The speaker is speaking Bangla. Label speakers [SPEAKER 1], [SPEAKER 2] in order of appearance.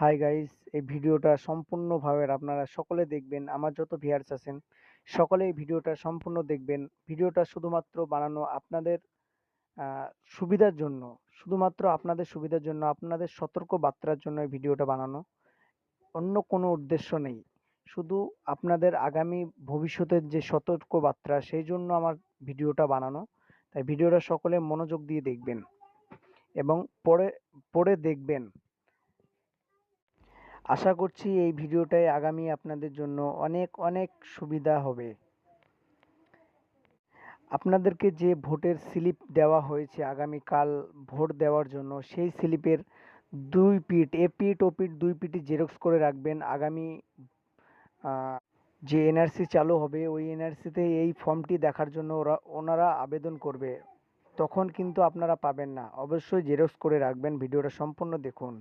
[SPEAKER 1] হাই গাইস, এই ভিডিওটা সম্পূর্ণভাবে আপনারা সকলে দেখবেন। আমার যত ভিউয়ার্স আছেন সকলে এই ভিডিওটা সম্পূর্ণ দেখবেন। ভিডিওটা শুধুমাত্র বানানো আপনাদের সুবিধার জন্য, শুধুমাত্র আপনাদের সুবিধার জন্য, আপনাদের সতর্ক বার্তার জন্য এই ভিডিওটা বানানো। অন্য কোনো উদ্দেশ্য নেই। শুধু আপনাদের আগামী ভবিষ্যতের যে সতর্ক বার্তা সেই জন্য আমার ভিডিওটা বানানো। তাই ভিডিওটা সকলে মনোযোগ দিয়ে দেখবেন এবং পড়ে পড়ে দেখবেন। আশা করছি এই ভিডিওটায় আগামী আপনাদের জন্য অনেক অনেক সুবিধা হবে। আপনাদেরকে যে ভোটের স্লিপ দেওয়া হয়েছে আগামীকাল ভোট দেওয়ার জন্য, সেই স্লিপের ২ পিঠ, এপিঠ ওপিঠ ২ পিঠই জেরক্স করে রাখবেন। আগামী যে এনআরসি চালু হবে ওই এনআরসিতে এই ফর্মটি দেখার জন্য ওনারা আবেদন করবে। তখন কিন্তু আপনারা পাবেন না। অবশ্যই জেরক্স করে রাখবেন। ভিডিওটা সম্পূর্ণ দেখুন।